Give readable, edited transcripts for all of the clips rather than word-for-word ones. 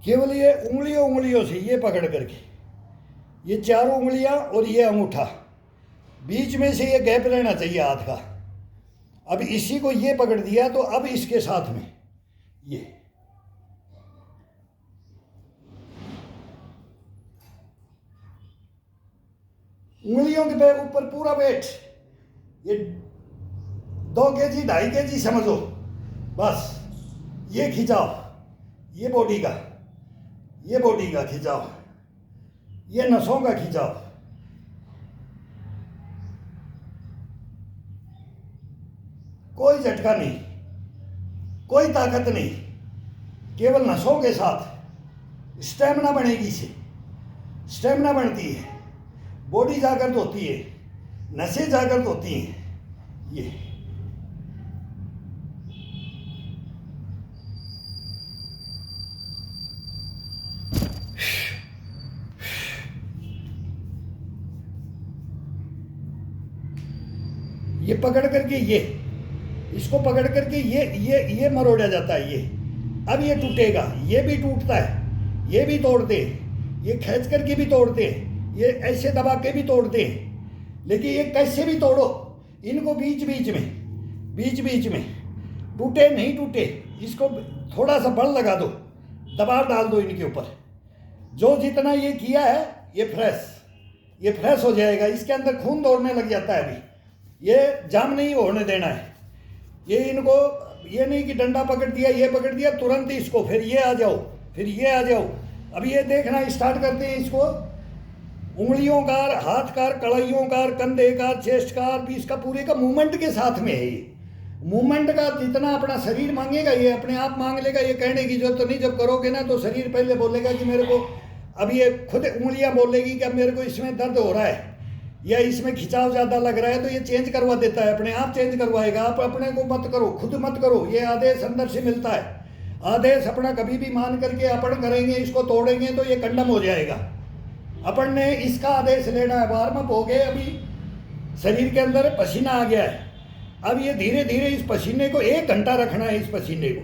केवल ये उंगलियों उंगलियों से ये पकड़ करके, ये चारों उंगलियां और ये अंगूठा, बीच में से ये गैप रहना चाहिए हाथ का। अब इसी को ये पकड़ दिया तो अब इसके साथ में ये उंगलियों के ऊपर पूरा वेट, ये 2 kg 2.5 kg समझो, बस ये खिंचाओ, ये बॉडी का खिंचाओ, ये नसों का खिंचाओ। कोई झटका नहीं, कोई ताकत नहीं, केवल नसों के साथ स्टेमिना बनेगी। से स्टेमिना बनती है, बॉडी जागृत होती है, नसें जागृत होती हैं। ये पकड़ करके इसको पकड़ करके ये मरोड़ा जाता है। ये अब ये टूटेगा, ये भी टूटता है, ये भी तोड़ते हैं, ये खींच करके भी तोड़ते हैं, ये ऐसे दबा के भी तोड़ते हैं। लेकिन ये कैसे भी तोड़ो, इनको बीच बीच में टूटे नहीं टूटे, इसको थोड़ा सा बल लगा दो, दबाव डाल दो इनके ऊपर। जो जितना ये किया है ये फ्रेश हो जाएगा। इसके अंदर खून दौड़ने लग जाता है। अभी ये जाम नहीं होने देना है। ये इनको ये नहीं कि डंडा पकड़ दिया, ये पकड़ दिया तुरंत इसको, फिर ये आ जाओ, फिर ये आ जाओ। अब ये देखना स्टार्ट करते हैं इसको, उंगलियों का, हाथ का, कलाइयों का, कंधे का, चेस्ट का, पीस का, पूरे का मूवमेंट के साथ में है। ये मूवमेंट का जितना अपना शरीर मांगेगा ये अपने आप मांग लेगा। ये कहने की जरूरत तो नहीं, जब करोगे ना तो शरीर पहले बोलेगा कि मेरे को, अब ये खुद उंगलियां बोलेगी कि अब मेरे को इसमें दर्द हो रहा है या इसमें खिंचाव ज़्यादा लग रहा है, तो ये चेंज करवा देता है, अपने आप चेंज करवाएगा। आप अपने को मत करो, खुद मत करो, ये आदेश अंदर से मिलता है। आदेश अपना कभी भी मान करके अपन करेंगे, इसको तोड़ेंगे तो ये कंडम हो जाएगा। अपन ने इसका आदेश लेना है। वार्म अप हो गए, अभी शरीर के अंदर पसीना आ गया है। अब ये धीरे धीरे इस पसीने को 1 घंटा रखना है, इस पसीने को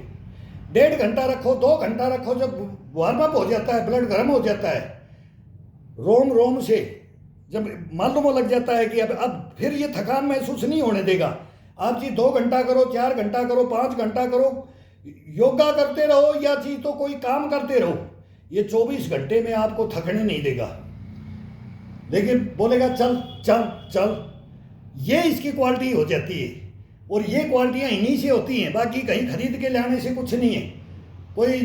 1.5 घंटा रखो, 2 घंटा रखो। जब वार्म अप हो जाता है, ब्लड गर्म हो जाता है, रोम रोम से जब मालूम लग जाता है कि अब फिर ये थकान महसूस नहीं होने देगा। आप जी 2 घंटा करो, 4 घंटा करो, 5 घंटा करो, योगा करते रहो या जी तो कोई काम करते रहो, ये 24 घंटे में आपको थकने नहीं देगा। लेकिन बोलेगा चल चल चल, ये इसकी क्वालिटी हो जाती है। और ये क्वालिटियाँ इन्हीं से होती हैं, बाकी कहीं खरीद के लाने से कुछ नहीं है। कोई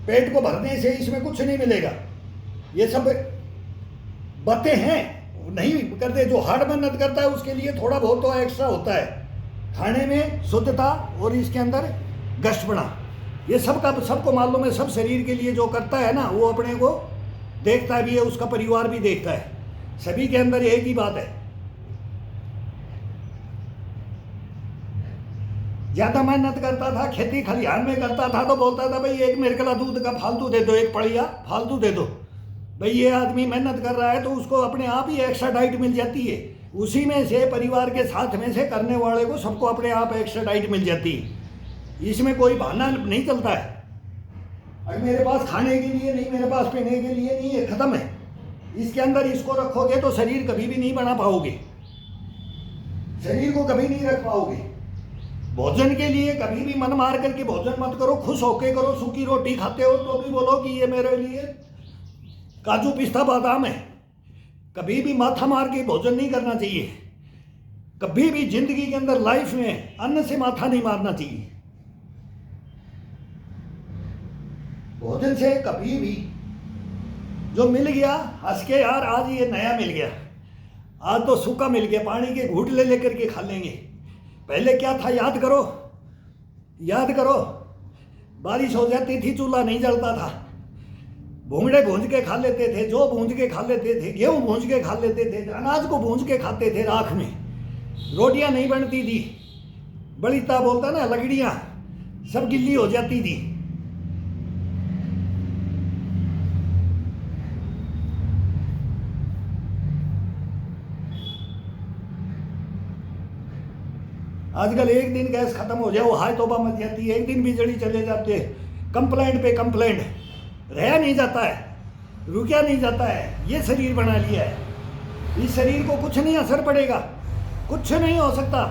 पेट को भरने से इसमें कुछ नहीं मिलेगा। ये सब बातें हैं, नहीं करते। जो हार्ड मेहनत करता है उसके लिए थोड़ा बहुत तो एक्स्ट्रा होता है, खाने में शुद्धता और इसके अंदर गश्तपना। ये सबको मालूम है। सब शरीर के लिए जो करता है ना, वो अपने को देखता भी है, उसका परिवार भी देखता है। सभी के अंदर एक ही बात है। ज़्यादा मेहनत करता था, खेती खलिहान में करता था, तो बोलता था भाई 1 मिरकला दूध का फालतू दे दो, 1 पड़िया फालतू दे दो। भाई ये आदमी मेहनत कर रहा है तो उसको अपने आप ही एक्स्ट्रा डाइट मिल जाती है। उसी में से परिवार के साथ में से करने वाले को सबको अपने आप एक्स्ट्रा डाइट मिल जाती है। इसमें कोई बहाना नहीं चलता है। अरे मेरे पास खाने के लिए नहीं, मेरे पास पीने के लिए नहीं है, खत्म है। इसके अंदर इसको रखोगे तो शरीर कभी भी नहीं बना पाओगे, शरीर को कभी नहीं रख पाओगे। भोजन के लिए कभी भी मन मार करके भोजन मत करो, खुश होके करो। सूखी रोटी खाते हो तो भी बोलो कि ये मेरे लिए काजू पिस्ता बादाम है। कभी भी माथा मार के भोजन नहीं करना चाहिए। कभी भी जिंदगी के अंदर, लाइफ में अन्न से माथा नहीं मारना चाहिए। भोजन से कभी भी जो मिल गया, हंस के यार आज ये नया मिल गया, आज तो सूखा मिल गया, पानी के घूंट ले लेकर के खा लेंगे। पहले क्या था याद करो, याद करो। बारिश हो जाती थी, चूल्हा नहीं जलता था, भूंगड़े भूंज के खा लेते थे, जो भूंज के खा लेते थे, गेहूं भूंज के खा लेते थे, अनाज को भूंज के खाते थे। राख में रोटियां नहीं बनती थी, बड़ीता बोलता ना, लगड़ियां सब गिल्ली हो जाती थी। आजकल एक दिन गैस खत्म हो जाए वो हाय तौबा मच जाती है। एक दिन बिजली चले जाते, कंप्लेंट पे कंप्लेंट, रहा नहीं जाता है, रुका नहीं जाता है। ये शरीर बना लिया है, इस शरीर को कुछ नहीं असर पड़ेगा, कुछ नहीं हो सकता।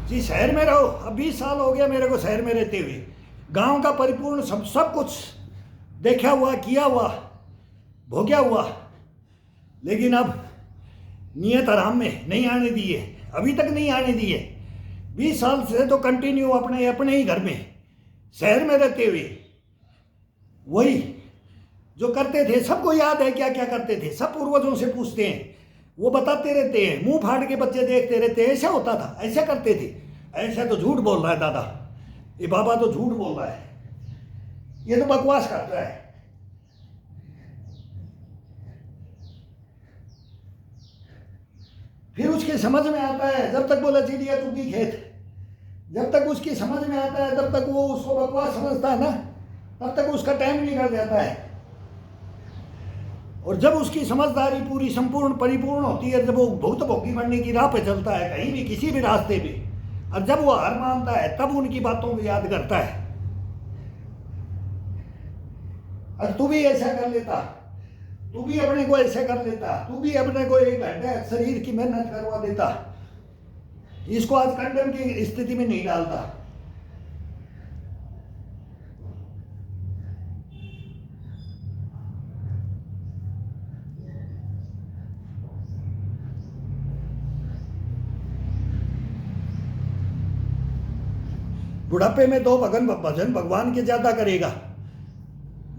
जी शहर में रहो, अब 20 साल हो गया मेरे को शहर में रहते हुए, गांव का परिपूर्ण सब कुछ देखा हुआ, किया हुआ, भोग्या हुआ, लेकिन अब नियत आराम में नहीं आने दिए, अभी तक नहीं आने दिए। 20 साल से तो कंटिन्यू अपने अपने ही घर में शहर में रहते हुए वही जो करते थे। सबको याद है क्या क्या करते थे, सब पूर्वजों से पूछते हैं, वो बताते रहते हैं, मुंह फाड़ के बच्चे देखते रहते हैं, ऐसा होता था, ऐसा करते थे। ऐसा तो झूठ बोल रहा है दादा, ये बाबा तो झूठ बोल रहा है, ये तो बकवास कर रहा है। फिर उसकी समझ में आता है, जब तक बोला चिड़िया चुगी खेत, जब तक उसकी समझ में आता है तब तक वो उसको बकवास समझता है ना, तब तक उसका टाइम निकल जाता है। और जब उसकी समझदारी पूरी संपूर्ण परिपूर्ण होती है, जब वो भूत भोगी बनने की राह पे चलता है कहीं भी किसी भी रास्ते पे, और जब वो हार मानता है तब उनकी बातों को याद करता है। और तू भी ऐसा कर लेता, तू भी अपने को ऐसा कर लेता, तू भी अपने को 1 घंटे शरीर की मेहनत करवा देता। इसको आज कंडम की स्थिति में नहीं डालता। बुढ़ापे में तो भजन भगवान के ज्यादा करेगा,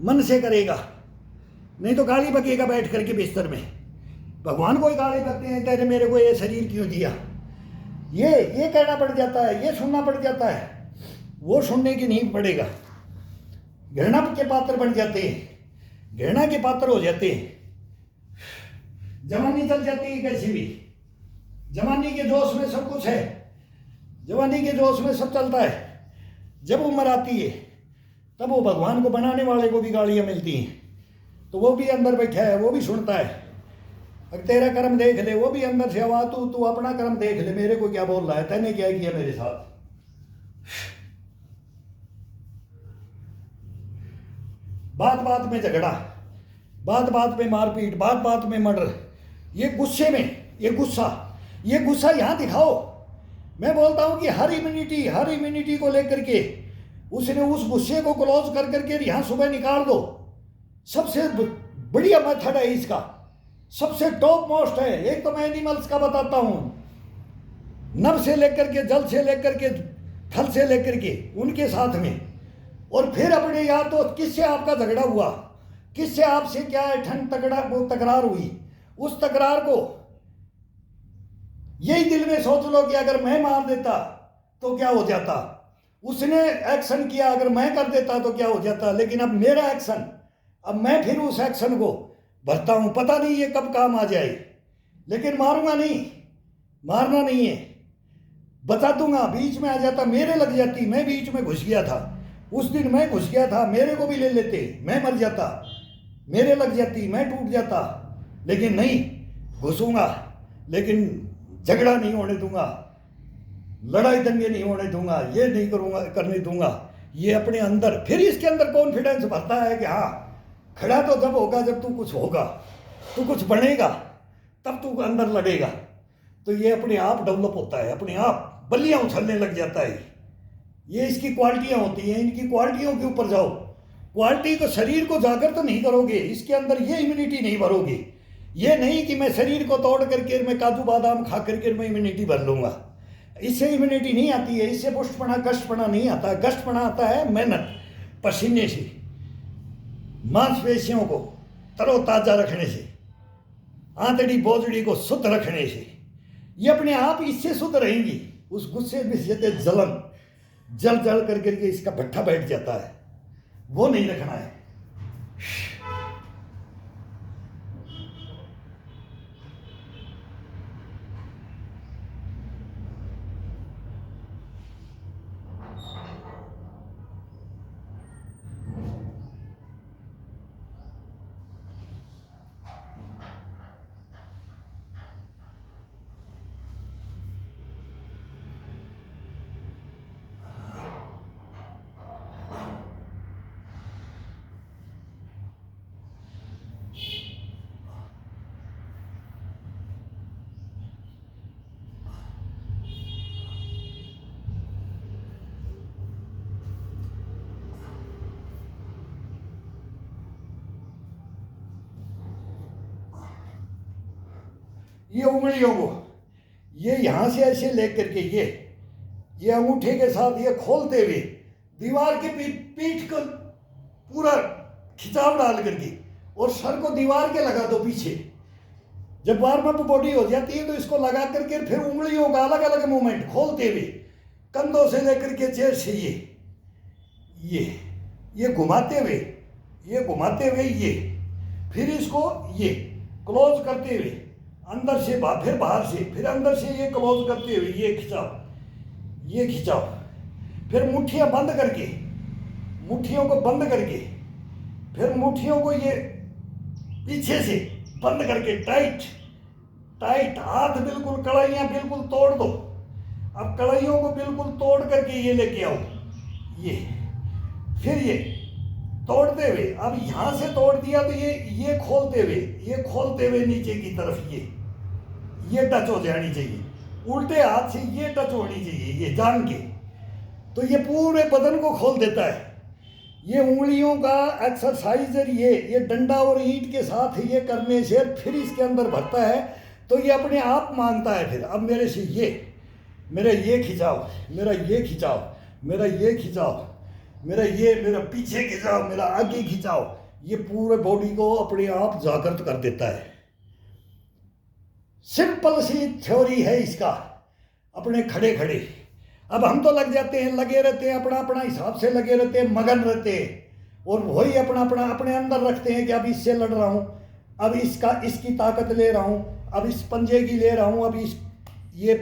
मन से करेगा, नहीं तो गाली बकेगा बैठ करके बिस्तर में। भगवान को ही गाली बकते हैं, तेरे मेरे को ये शरीर क्यों दिया, ये कहना पड़ जाता है, ये सुनना पड़ जाता है। वो सुनने की नहीं पड़ेगा, घृणा के पात्र बन जाते हैं, घृणा के पात्र हो जाते हैं। जवानी चल जाती है कैसी भी, जवानी के जोश में सब कुछ है, जवानी के जोश में सब चलता है। जब उम्र आती है तब वो भगवान को बनाने वाले को भी गालियां मिलती हैं, तो वो भी अंदर बैठा है, वो भी सुनता है। अगर तेरा कर्म देख ले, वो भी अंदर से आवाज, तू अपना कर्म देख ले, मेरे को क्या बोल रहा है, तैने क्या किया मेरे साथ। बात बात में झगड़ा, बात बात में मारपीट, बात बात में मर्डर, ये गुस्से में, ये गुस्सा यहां दिखाओ। मैं बोलता हूं कि हर इम्यूनिटी को लेकर के उसने उस गुस्से को क्लोज कर करके यहां सुबह निकाल दो। सबसे बढ़िया मेथड है इसका, सबसे टॉप मोस्ट है। एक तो मैं एनिमल्स का बताता हूं, नभ से लेकर के, जल से लेकर के, थल से लेकर के, उनके साथ में। और फिर अपने यार तो किससे आपका झगड़ा हुआ, किससे आपसे क्या तकरार हुई, उस तकरार को यही दिल में सोच लो कि अगर मैं मार देता तो क्या हो जाता, उसने एक्शन किया अगर मैं कर देता तो क्या हो जाता। लेकिन अब मेरा एक्शन, अब मैं फिर उस एक्शन को भरता हूं, पता नहीं ये कब काम आ जाए, लेकिन मारूंगा नहीं, मारना नहीं है, बता दूंगा। बीच में आ जाता, मेरे लग जाती, मैं बीच में घुस गया था, उस दिन मैं घुस गया था, मेरे को भी ले लेते, मैं मर जाता, मेरे लग जाती, मैं टूट जाता। लेकिन नहीं, घुसूंगा, लेकिन झगड़ा नहीं होने दूंगा, लड़ाई दंगे नहीं होने दूंगा, ये नहीं करूंगा, करने दूंगा। ये अपने अंदर, फिर इसके अंदर कॉन्फिडेंस भरता है कि हाँ, खड़ा तो जब होगा जब तू कुछ होगा, तू कुछ बनेगा, तब तू अंदर लड़ेगा। तो ये अपने आप डेवलप होता है, अपने आप बल्लियां उछलने लग जाता है। ये इसकी क्वालिटियां होती हैं, इनकी क्वालिटियों के ऊपर जाओ। क्वालिटी को, शरीर को जाकर तो नहीं करोगे, इसके अंदर ये इम्यूनिटी नहीं भरोगे। ये नहीं कि मैं शरीर को तोड़ करके मैं काजू बादाम खा करके मैं इम्यूनिटी भर लूंगा, इससे इम्यूनिटी नहीं आती है, इससे पुष्टपना कष्टपना नहीं आता। कष्टपना आता है मेहनत, पसीने से, मांसपेशियों को तरोताजा रखने से, आंतड़ी बोझड़ी को शुद्ध रखने से। ये अपने आप इससे शुद्ध रहेंगी। उस गुस्से में से जलन जल जल करके इसका भट्ठा बैठ जाता है, वो नहीं रखना है। ये उंगलियों को ये यहाँ से ऐसे ले करके ये अंगूठे के साथ ये खोलते हुए दीवार के पीठ को पूरा खिंचाव डाल करके और सर को दीवार के लगा दो पीछे। जब वार्म अप बॉडी हो जाती है तो इसको लगा करके फिर उंगलियों का अलग अलग मूवमेंट खोलते हुए कंधों से लेकर के चेयर से ये घुमाते हुए ये फिर इसको ये क्लोज करते हुए अंदर से फिर बाहर से फिर अंदर से ये क्लोज करते हुए ये खिंचाओ फिर मुट्ठियां बंद करके मुट्ठियों को बंद करके फिर मुट्ठियों को ये पीछे से बंद करके टाइट हाथ बिल्कुल कड़ाइयाँ बिल्कुल तोड़ दो। अब कड़ाइयों को बिल्कुल तोड़ करके ये लेके आओ ये फिर ये तोड़ते हुए अब यहाँ से तोड़ दिया तो ये खोलते हुए नीचे की तरफ ये टच हो जानी चाहिए। उल्टे हाथ से ये टच होनी चाहिए ये जान के, तो ये पूरे बदन को खोल देता है। ये उंगलियों का एक्सरसाइजर ये डंडा और ईंट के साथ ये करने से फिर इसके अंदर भरता है तो ये अपने आप मांगता है फिर अब मेरे से मेरा ये खिंचाओ, मेरा ये खिंचाओ, मेरा ये खिंचाओ, मेरा पीछे खिंचाओ, मेरा आगे खिंचाओ। ये पूरे बॉडी को अपने आप जागृत कर देता है। सिंपल सी थ्योरी है इसका, अपने खड़े खड़े। अब हम तो लगे रहते हैं अपना हिसाब से लगे रहते हैं, मगन रहते हैं और वही अपना अपने अंदर रखते हैं कि अब इससे लड़ रहा हूँ, अब इसकी ताकत ले रहा हूँ, अब इस पंजे की ले रहा हूँ, अब ये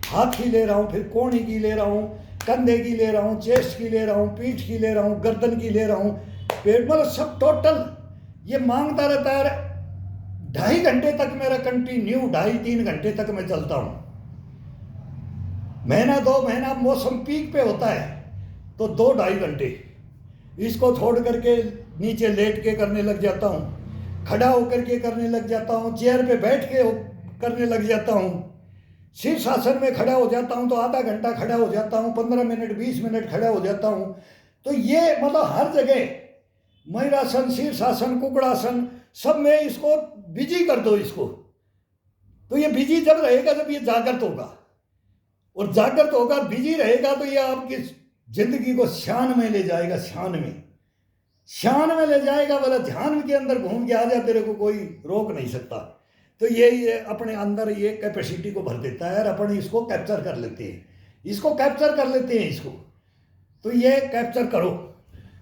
हाथ की ले रहा हूँ, फिर कोहनी की ले रहा हूँ, कंधे की ले रहा हूँ, चेस्ट की ले रहा हूँ, पीठ की ले रहा हूँ, गर्दन की ले रहा हूँ, पेट, मतलब सब टोटल ये मांगता रहता है। 2.5 घंटे तक मेरा कंटिन्यू 2.5-3 घंटे तक मैं चलता हूँ। महीना 2 महीना मौसम पीक पे होता है तो 2-2.5 घंटे इसको छोड़ करके नीचे लेट के करने लग जाता हूँ, खड़ा होकर के करने लग जाता हूँ, चेयर पे बैठ के करने लग जाता हूँ, शीर्षासन में खड़ा हो जाता हूँ तो आधा घंटा खड़ा हो जाता हूँ, 15 मिनट 20 मिनट खड़ा हो जाता हूँ। तो ये मतलब हर जगह मयूरासन, शीर्षासन, कुकड़ासन सब में इसको बिजी कर दो इसको। तो ये बिजी जब रहेगा जब ये जागृत होगा, और जागृत होगा बिजी रहेगा तो ये आपकी जिंदगी को शान में ले जाएगा, शान में ले जाएगा। बोला ध्यान के अंदर घूम के आ जा, तेरे को कोई रोक नहीं सकता। तो ये अपने अंदर ये कैपेसिटी को भर देता है और अपन इसको कैप्चर कर लेते हैं, इसको। तो ये कैप्चर करो,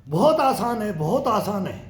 बहुत आसान है, बहुत आसान है।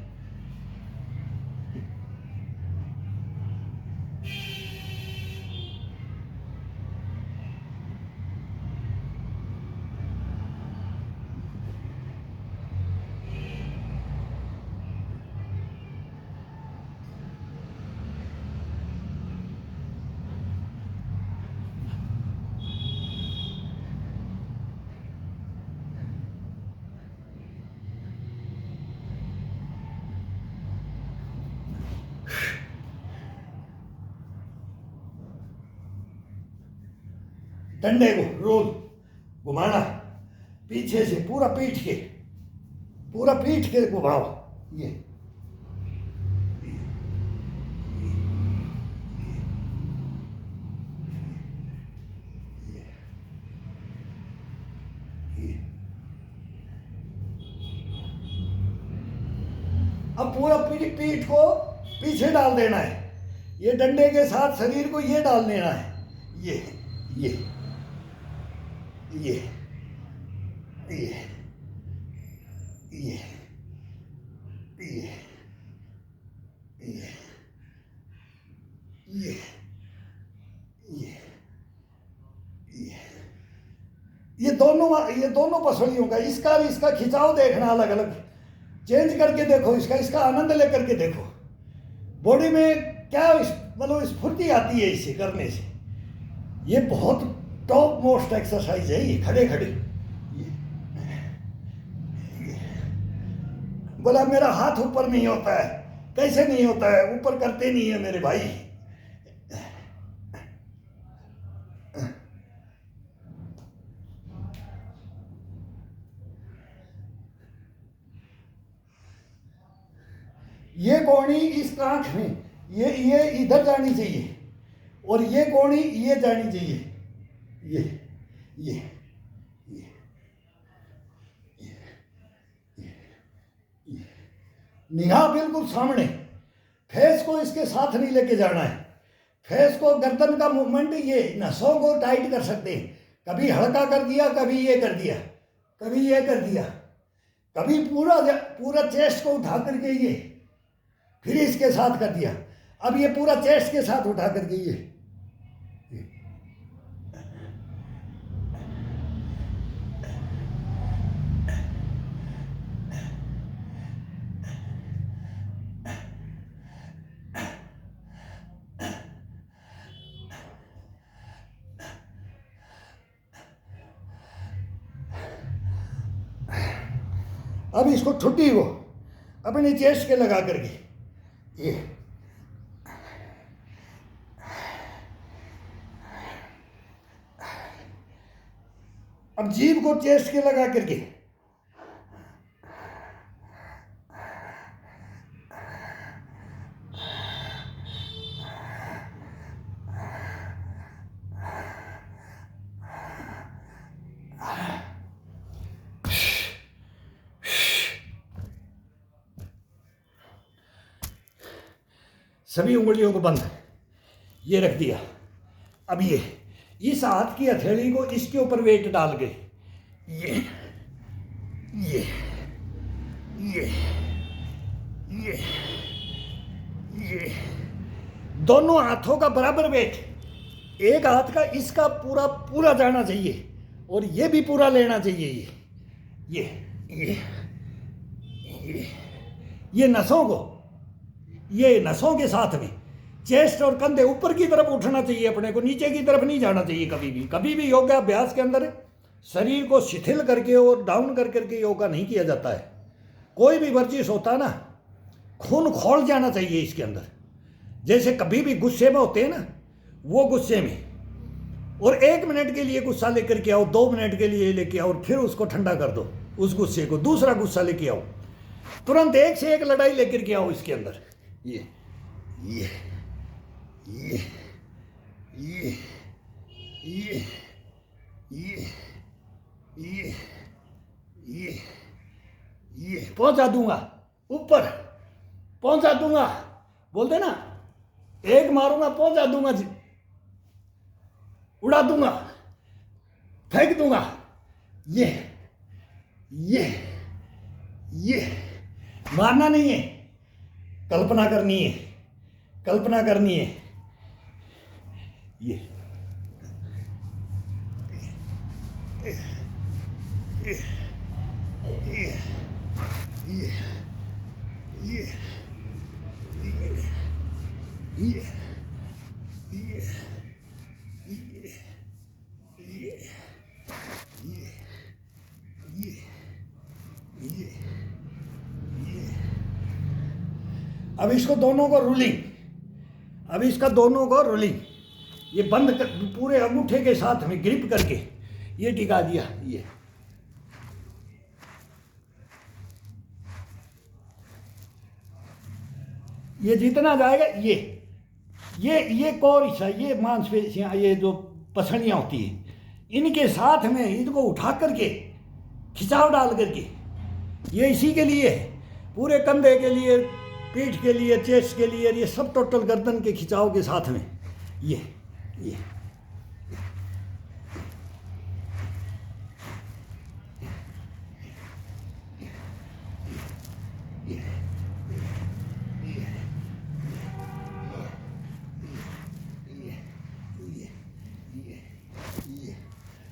डंडे को रोज घुमाना पीछे से, पूरा पीठ के घुमाओ। अब पूरा पीठ को पीछे डाल देना है, ये डंडे के साथ शरीर को ये डाल देना है, ये दोनों पसलियों का इसका खिंचाव देखना, अलग अलग चेंज करके देखो, इसका आनंद लेकर के देखो। बॉडी में क्या मतलब स्फूर्ति आती है इसे करने से। ये बहुत टॉप मोस्ट एक्सरसाइज है ये, खड़े खड़े। बोला मेरा हाथ ऊपर नहीं होता है, कैसे नहीं होता है? ऊपर करते नहीं है मेरे भाई। ये कोहनी इस आंख में ये इधर जानी चाहिए, और ये कोणी ये जानी चाहिए, ये निगाह बिल्कुल सामने, फेस को इसके साथ नहीं लेके जाना है। फेस को, गर्दन का मूवमेंट, ये नसों को टाइट कर सकते हैं। कभी हल्का कर दिया, कभी ये कर दिया, कभी ये कर दिया, कभी पूरा पूरा चेस्ट को उठा करके ये, फिर इसके साथ कर दिया। अब ये पूरा चेस्ट के साथ उठा करके ये। अब इसको ठुड्डी को अपनी चेस्ट के लगा करके ये, अब जीभ को चेस्ट के लगा करके सभी उंगलियों को बंद, ये रख दिया। अब ये इस हाथ की हथेली को इसके ऊपर वेट डाल के ये ये ये ये ये दोनों हाथों का बराबर वेट, एक हाथ का इसका पूरा पूरा जाना चाहिए और ये भी पूरा लेना चाहिए। ये ये ये ये नसों को, ये नसों के साथ में चेस्ट और कंधे ऊपर की तरफ उठना चाहिए, अपने को नीचे की तरफ नहीं जाना चाहिए कभी भी। कभी भी योगाभ्यास के अंदर शरीर को शिथिल करके और डाउन कर करके योगा नहीं किया जाता है। कोई भी वर्जिश होता ना, खून खोल जाना चाहिए इसके अंदर। जैसे कभी भी गुस्से में होते हैं ना, वो गुस्से में, और 1 मिनट के लिए गुस्सा लेकर के आओ, 2 मिनट के लिए लेके आओ और फिर उसको ठंडा कर दो, उस गुस्से को दूसरा गुस्सा लेके आओ, तुरंत एक से एक लड़ाई लेकर के आओ इसके अंदर। ये ये ये ये ये ये ये ये ये पहुंचा दूंगा, ऊपर पहुंचा दूंगा, बोलते ना, एक मारूंगा पहुंचा दूंगा, उड़ा दूंगा, फेंक दूंगा। ये ये ये मारना नहीं है, कल्पना करनी है, कल्पना करनी है। ये ये ये ये ये ये ये अब इसको दोनों को रूलिंग, अब इसका दोनों को रूलिंग, ये बंद कर, पूरे अंगूठे के साथ में ग्रिप करके ये टिका दिया। ये जितना जाएगा, ये कोर हिस्सा, ये मांसपेशियां, ये जो पसलियां होती है, इनके साथ में इनको उठा करके खिंचाव डाल करके, ये इसी के लिए, पूरे कंधे के लिए, पीठ के लिए, चेस्ट के लिए, ये सब टोटल गर्दन के खिंचाव के साथ में ये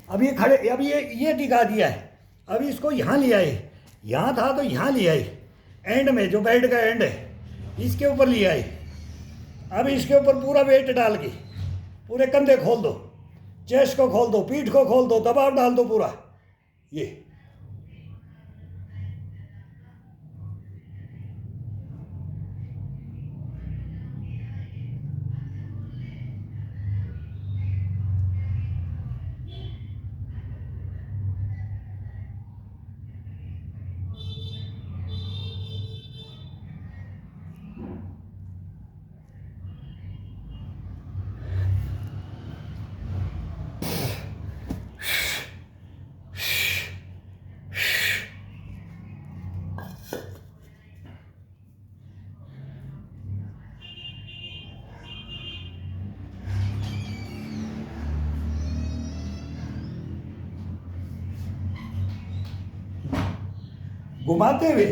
अब ये खड़े, अब ये टिका दिया है। अब इसको यहाँ ले आए, यहाँ था तो यहाँ ले आए, एंड में जो बेड का एंड है इसके ऊपर ले आए। अब इसके ऊपर पूरा वेट डाल के पूरे कंधे खोल दो, चेस्ट को खोल दो, पीठ को खोल दो, दबाव डाल दो पूरा। ये घुमाते हुए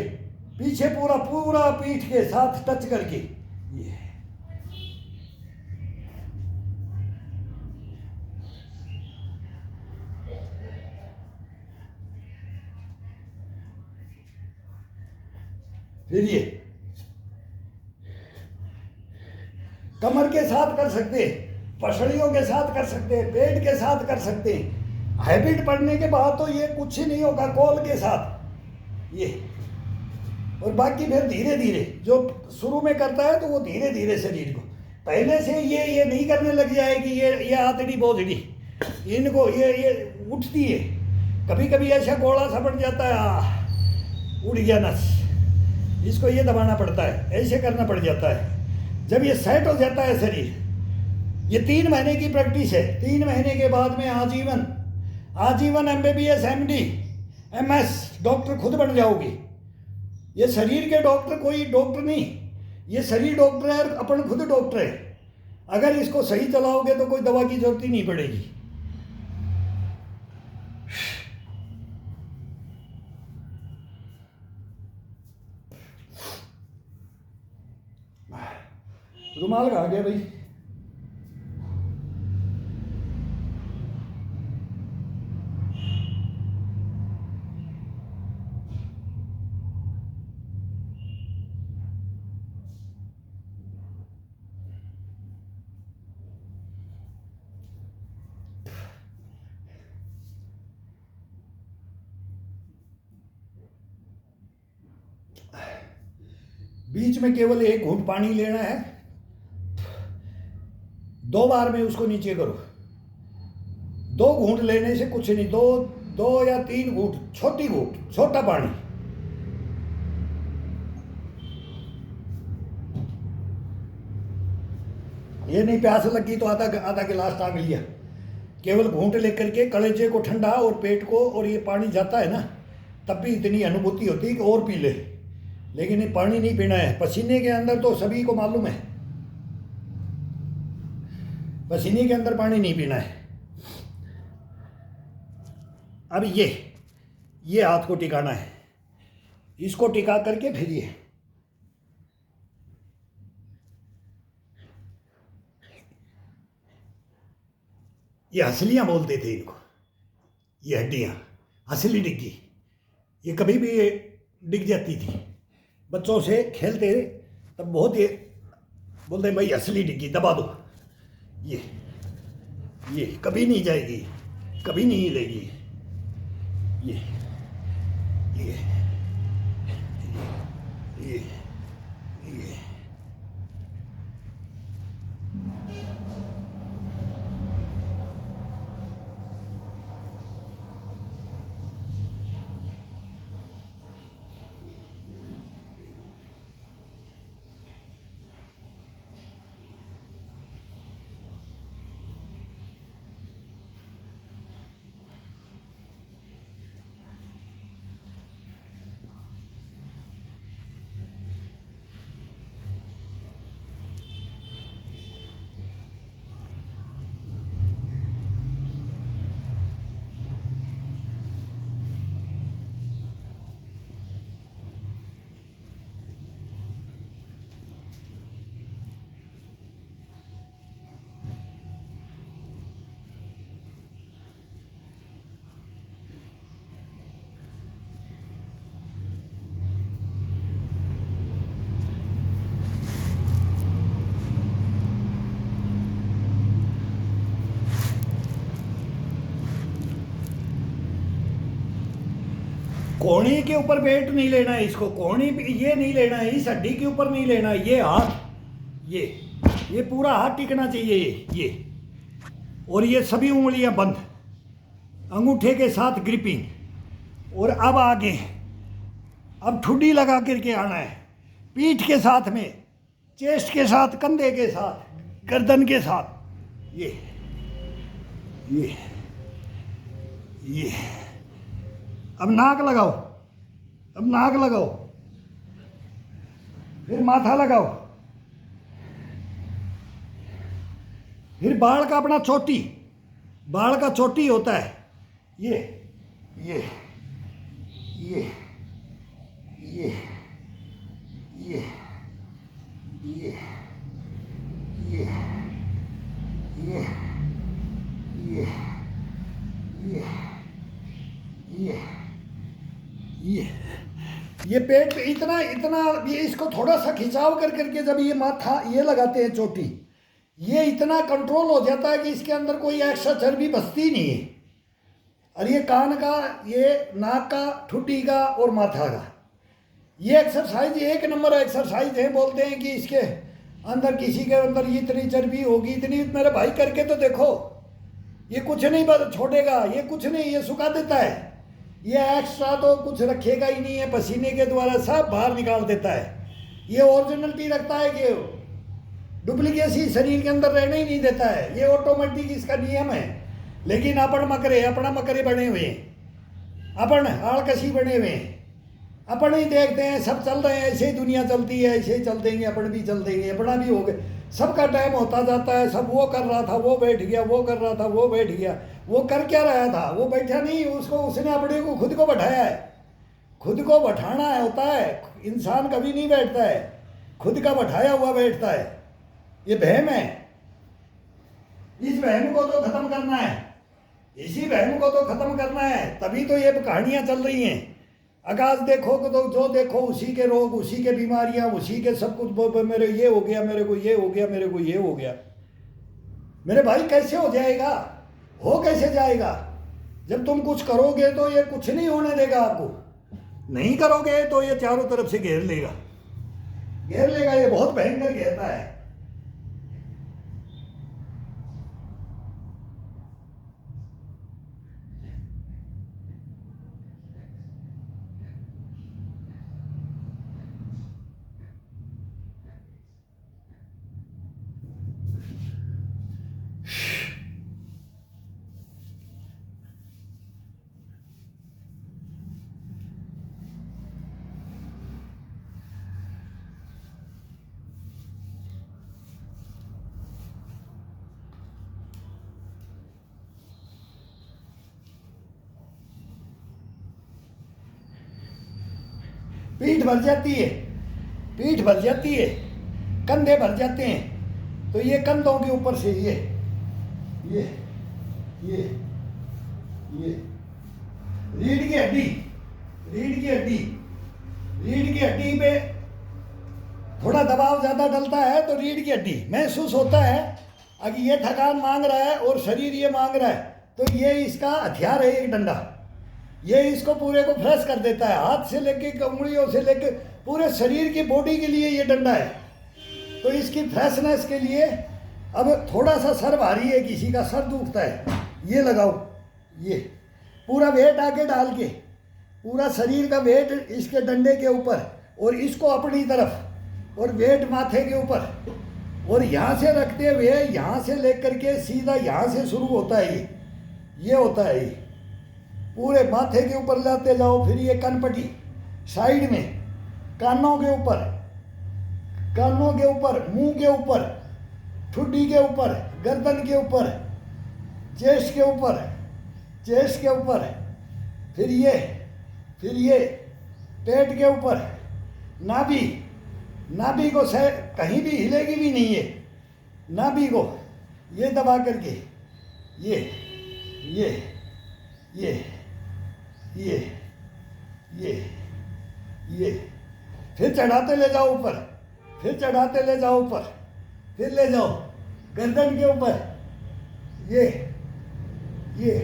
पीछे पूरा पूरा पीठ के साथ टच करके ये। फिर ये कमर के साथ कर सकते हैं, पसलियों के साथ कर सकते हैं, पेट के साथ कर सकते हैं। हैबिट पड़ने के बाद तो ये कुछ ही नहीं होगा, कॉल के साथ ये। और बाकी फिर धीरे धीरे जो शुरू में करता है तो वो धीरे धीरे शरीर को, पहले से ये नहीं करने लग जाएगी। ये आतड़ी बोझड़ी इनको ये उठती है, कभी कभी ऐसा गोला सा पड़ जाता है, उड़ गया नस, इसको ये दबाना पड़ता है, ऐसे करना पड़ जाता है। जब ये सेट हो जाता है शरीर, ये 3 महीने की प्रैक्टिस है। 3 महीने के बाद में आजीवन MBBS MD MS डॉक्टर खुद बन जाओगे। ये शरीर के डॉक्टर कोई डॉक्टर नहीं, ये शरीर डॉक्टर है और अपन खुद डॉक्टर है। अगर इसको सही चलाओगे तो कोई दवा की जरूरत ही नहीं पड़ेगी। रुमाल कहाँ गया भाई? बीच में केवल एक घूंट पानी लेना है, 2 बार में उसको नीचे करो। 2 घूंट लेने से कुछ नहीं, 2 या 3 घूंट, छोटा पानी। ये नहीं प्यास लगी तो आधा गिलास टांग लिया। केवल घूंट लेकर के कलेजे को ठंडा और पेट को, और ये पानी जाता है ना, तब भी इतनी अनुभूति होती है कि और पी ले। लेकिन ये पानी नहीं पीना है। पसीने के अंदर तो सभी को मालूम है, पसीने के अंदर पानी नहीं पीना है। अब ये हाथ को टिकाना है, इसको टिका करके फिर ये हसलियाँ बोलते थे इनको, ये हड्डियाँ हसली डिग्गी, ये कभी भी डिग जाती थी। बच्चों से खेलते तब बहुत ये बोलते भाई हसली डिग्गी दबा दो, ये कभी नहीं जाएगी, कभी नहीं हिलेगी। ये कोहनी के ऊपर वेट नहीं लेना है इसको, कोहनी ये नहीं लेना है, इस हड्डी के ऊपर नहीं लेना है। ये हाथ ये पूरा हाथ टिकना चाहिए ये। और ये सभी उंगलियां बंद, अंगूठे के साथ ग्रिपिंग। और अब आगे, अब ठुड्डी लगा करके आना है, पीठ के साथ में, चेस्ट के साथ, कंधे के साथ, गर्दन के साथ। ये अब नाक लगाओ, अब नाक लगाओ, फिर माथा लगाओ, फिर बाल का अपना चोटी, बाल का चोटी होता है ये ये ये ये ये ये ये ये ये ये पेट पे इतना इतना, ये इसको थोड़ा सा खिंचाव कर करके जब ये माथा ये लगाते हैं चोटी, ये इतना कंट्रोल हो जाता है कि इसके अंदर कोई एक्स्ट्रा चर्बी बचती नहीं है। और ये कान का, ये नाक का, ठुड्डी का और माथा का, ये एक्सरसाइज एक नंबर एक्सरसाइज है। बोलते हैं कि इसके अंदर किसी के अंदर इतनी चर्बी होगी, इतनी, मेरे भाई करके तो देखो, ये कुछ नहीं छोड़ेगा, ये कुछ नहीं, ये सुखा देता है। ये एक्स्ट्रा तो कुछ रखेगा ही नहीं है, पसीने के द्वारा सब बाहर निकाल देता है। ये ओरिजिनलिटी रखता है कि डुप्लीकेसी शरीर के अंदर रहने ही नहीं देता है, ये ऑटोमेटिक इसका नियम है। लेकिन अपन मकरे, अपना मकरे बने हुए हैं, अपन आड़कसी बने हुए हैं, अपन ही देखते हैं सब चल रहे हैं, ऐसे ही दुनिया चलती है, ऐसे ही चल देंगे, अपन भी चल देंगे, अपना भी हो गए, सबका टाइम होता जाता है। सब वो कर रहा था वो बैठ गया, वो कर रहा था वो बैठ गया। वो कर क्या रहा था? वो बैठा नहीं, उसको, उसने अपने को खुद को बैठाया है। खुद को बैठाना होता है, इंसान कभी नहीं बैठता है, खुद का बैठाया हुआ बैठता है। ये वहम है, इस वहम को तो खत्म करना है, इसी वहम को तो खत्म करना है। तभी तो ये कहानियां चल रही हैं। आकाश देखो तो जो देखो उसी के रोग, उसी के बीमारियां, उसी के सब कुछ। मेरे ये हो गया, मेरे को ये हो गया, मेरे को ये हो गया। मेरे भाई कैसे हो जाएगा? हो कैसे जाएगा? जब तुम कुछ करोगे तो ये कुछ नहीं होने देगा आपको, नहीं करोगे तो ये चारों तरफ से घेर लेगा, घेर लेगा। ये बहुत भयंकर घेरता है। पीठ भर जाती है, पीठ भर जाती है, कंधे भर जाते हैं। तो ये कंधों के ऊपर से ये ये ये ये रीढ़ की हड्डी, रीढ़ की हड्डी, रीढ़ की हड्डी पे थोड़ा दबाव ज़्यादा डलता है तो रीढ़ की हड्डी महसूस होता है। अगर ये थकान मांग रहा है और शरीर ये मांग रहा है, तो ये इसका हथियार है, एक डंडा। ये इसको पूरे को फ्रेश कर देता है, हाथ से लेके, उंगलियों से लेके, पूरे शरीर की बॉडी के लिए ये डंडा है। तो इसकी फ्रेशनेस के लिए, अब थोड़ा सा सर भारी है, किसी का सर दुखता है, ये लगाओ, ये पूरा वेट आके डाल के, पूरा शरीर का वेट इसके डंडे के ऊपर, और इसको अपनी तरफ, और वेट माथे के ऊपर, और यहाँ से रखते हुए यहाँ से लेकर के सीधा यहाँ से शुरू होता है, ये होता है, ये पूरे माथे के ऊपर लाते जाओ। फिर ये कनपटी साइड में, कानों के ऊपर, कानों के ऊपर, मुंह के ऊपर, ठुड्डी के ऊपर, गर्दन के ऊपर, चेस्ट के ऊपर, चेस्ट के ऊपर, फिर ये पेट के ऊपर, नाभि, नाभि को कहीं भी हिलेगी भी नहीं है, नाभि को ये दबा करके, ये ये ये ये ये ये फिर चढ़ाते ले जाओ ऊपर, फिर चढ़ाते ले जाओ ऊपर, फिर ले जाओ गर्दन के ऊपर, ये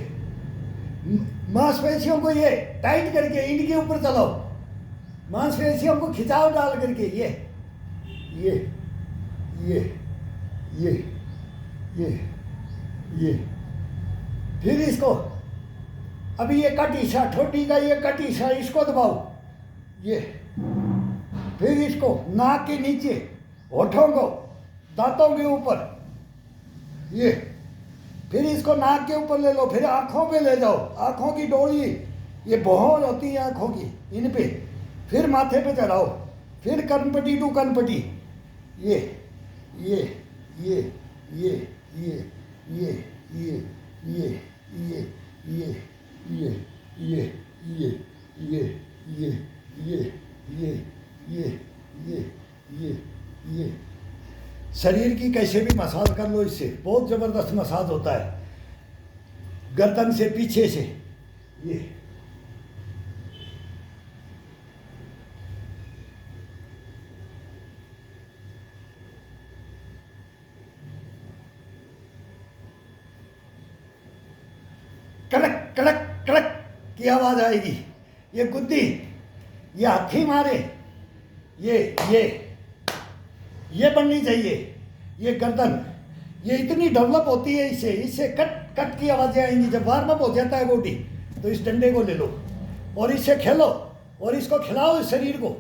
मांसपेशियों को ये टाइट करके इनके ऊपर चलाओ, मांसपेशियों को खिंचाव डाल करके, ये ये ये ये ये ये फिर इसको, अभी ये कट हिस्सा, ठोडी का ये कट हिस्सा, इसको दबाओ, ये फिर इसको नाक के नीचे, होठों को, दांतों के ऊपर, ये फिर इसको नाक के ऊपर ले लो, फिर आँखों पे ले जाओ, आँखों की डोरी, ये बहुत होती है आँखों की, इन पे, फिर माथे पे चढ़ाओ, फिर कनपटी टू कनपटी, ये ये ये ये ये ये ये ये ये ये ये ये ये ये ये ये ये शरीर की कैसे भी मसाज कर लो, इससे बहुत ज़बरदस्त मसाज होता है, गर्दन से पीछे से। ये कड़क कड़क कड़क की आवाज आएगी। ये गुद्दी, ये हाथी मारे, ये बननी चाहिए। ये गर्दन ये इतनी डेवलप होती है, इससे कट कट की आवाजें आएंगी। जब वार्म अप हो जाता है बॉडी, तो इस डंडे को ले लो और इससे खेलो और इसको खिलाओ इस शरीर को,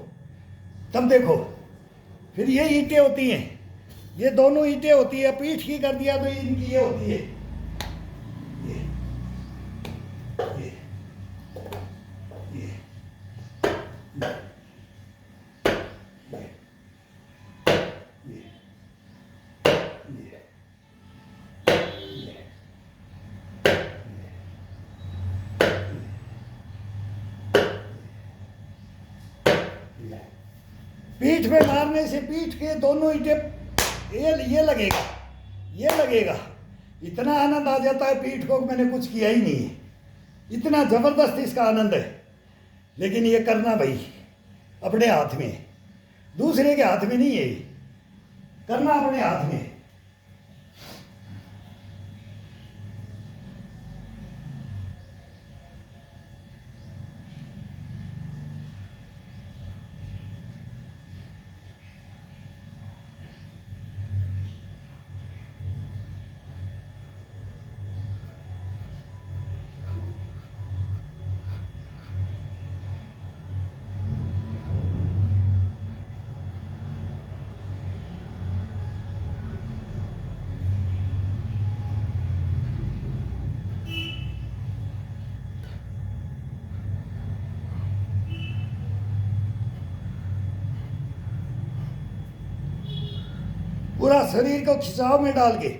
तब देखो। फिर ये ईंटें होती हैं, ये दोनों ईंटें होती है। पीठ की कर दिया तो इनकी ये होती है, ये ये ये पीठ में मारने से पीठ के दोनों ईंटें ये लगेगा, ये लगेगा। इतना आनंद आ जाता है पीठ को, मैंने कुछ किया ही नहीं है, इतना जबरदस्त इसका आनंद है। लेकिन ये करना भाई अपने हाथ में, दूसरे के हाथ में नहीं है, करना अपने हाथ में। पूरा शरीर को खिंचाव में डाल के।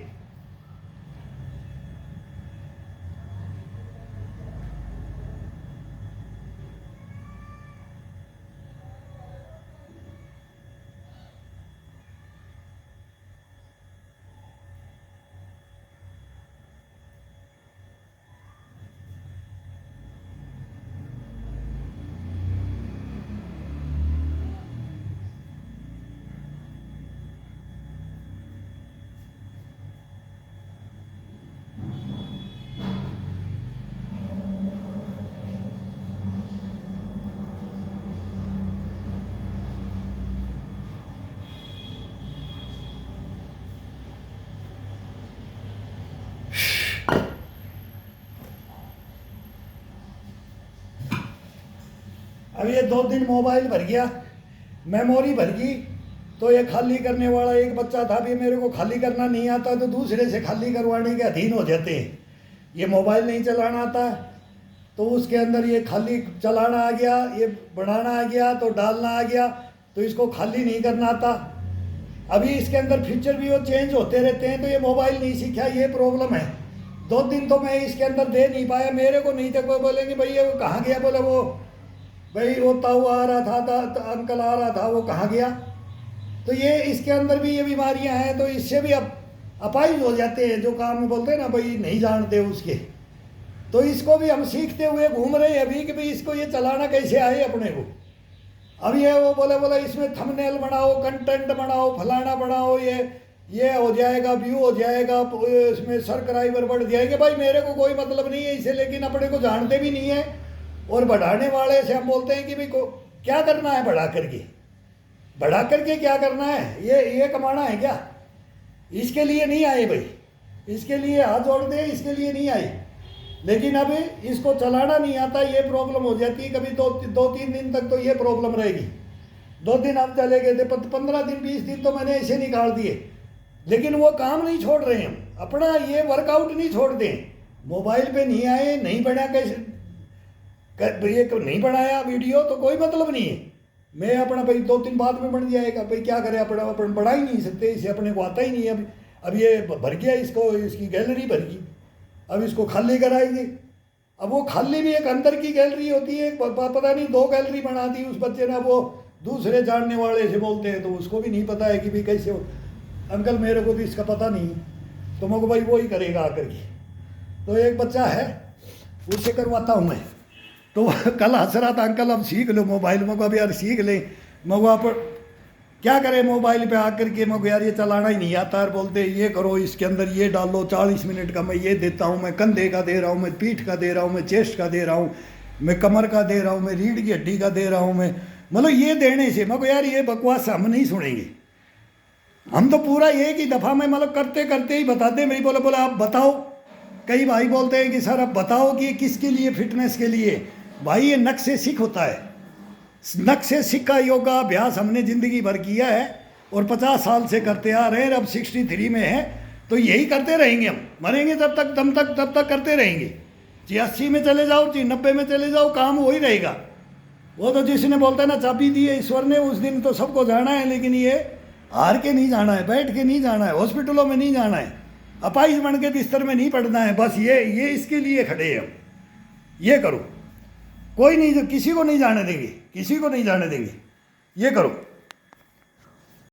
अब ये 2 दिन मोबाइल भर गया, मेमोरी भर गई, तो ये खाली करने वाला एक बच्चा था भी, मेरे को खाली करना नहीं आता तो दूसरे से खाली करवाने के अधीन हो जाते हैं। ये मोबाइल नहीं चलाना आता तो उसके अंदर ये खाली चलाना आ गया, ये बढ़ाना आ गया, तो डालना आ गया, तो इसको खाली नहीं करना आता। अभी इसके अंदर फीचर भी वो चेंज होते रहते हैं, तो ये मोबाइल नहीं सीखा, ये प्रॉब्लम है। 2 दिन तो मैं इसके अंदर दे नहीं पाया, मेरे को नहीं थे, कोई बोलेंगे भाई ये वो कहाँ गया, बोले वो भाई वो ताऊ आ रहा था, अंकल आ रहा था, वो कहाँ गया। तो ये इसके अंदर भी ये बीमारियां हैं, तो इससे भी अब अपाहिज हो जाते हैं, जो काम में बोलते हैं ना भाई नहीं जानते उसके। तो इसको भी हम सीखते हुए घूम रहे हैं अभी कि भाई इसको ये चलाना कैसे आए अपने को। अब ये वो बोले इसमें थंबनेल बनाओ, कंटेंट बनाओ, फलाना बनाओ, ये हो जाएगा, व्यू हो जाएगा, इसमें सब्सक्राइबर बढ़ जाएंगे। भाई मेरे को कोई मतलब नहीं है इसे, लेकिन अपने को जानते भी नहीं है। और बढ़ाने वाले से हम बोलते हैं कि भाई को क्या करना है, बढ़ा करके क्या करना है, ये कमाना है क्या? इसके लिए नहीं आए भाई, इसके लिए हाथ जोड़ दे, इसके लिए नहीं आए। लेकिन अब इसको चलाना नहीं आता, ये प्रॉब्लम हो जाती है। कभी 2-3 दिन तक तो ये प्रॉब्लम रहेगी। 2 दिन हम चले गए थे, 15 दिन 20 दिन तो मैंने ऐसे निकाल दिए। लेकिन वो काम नहीं छोड़ रहे हम, अपना ये वर्कआउट नहीं छोड़ते। मोबाइल पे नहीं आए, नहीं बना, कैसे ये नहीं बनाया वीडियो तो कोई मतलब नहीं है। मैं अपना भाई 2 दिन बाद में बन जाएगा, भाई क्या करें, अपना बढ़ा ही नहीं सकते, इसे अपने को आता ही नहीं है। अब ये भर गया, इसको इसकी गैलरी भर गई, अब इसको खाली कराएंगे। अब वो खाली भी एक अंदर की गैलरी होती है, पता नहीं 2 गैलरी बना दी उस बच्चे ने। वो दूसरे जानने वाले से बोलते हैं तो उसको भी नहीं पता है कि भाई कैसे हो। अंकल मेरे को तो इसका पता नहीं, तो मैं को भाई वो ही करेगा आकर के। तो एक बच्चा है उससे करवाता हूँ मैं, तो कल हंस रहा था, अंकल अब सीख लो मोबाइल। मैं को अब यार सीख ले, मैं को आप क्या करें मोबाइल पे आकर के, मैं को यार ये चलाना ही नहीं आता। और बोलते ये करो, इसके अंदर ये डालो, 40 मिनट का मैं ये देता हूँ, मैं कंधे का दे रहा हूँ, मैं पीठ का दे रहा हूँ, मैं चेस्ट का दे रहा हूँ, मैं कमर का दे रहा हूँ, मैं रीढ़ की हड्डी का दे रहा हूँ मैं। मतलब ये देने से मैं को यार ये बकवास हम नहीं सुनेंगे। हम तो पूरा एक ही दफ़ा में मतलब करते करते ही बताते। मेरी बोला आप बताओ। कई भाई बोलते हैं कि सर आप बताओ कि किसके लिए, फिटनेस के लिए। भाई ये नक से सीख होता है, नक से सीख का योगा अभ्यास हमने ज़िंदगी भर किया है और 50 साल से करते आ रहे हैं। अब 63 में है तो यही करते रहेंगे, हम मरेंगे तब तक करते रहेंगे। चाहे 80 में चले जाओ, चाहे 90 में चले जाओ, काम वही रहेगा। वो तो जिसने बोलता है ना चाबी दी है ईश्वर ने, उस दिन तो सबको जाना है, लेकिन ये हार के नहीं जाना है, बैठ के नहीं जाना है, हॉस्पिटलों में नहीं जाना है, अपाइज बन के बिस्तर में नहीं पड़ना है। बस ये इसके लिए खड़े हैं हम। ये करो, कोई नहीं, किसी को नहीं जाने देंगे, किसी को नहीं जाने देंगे, ये करो।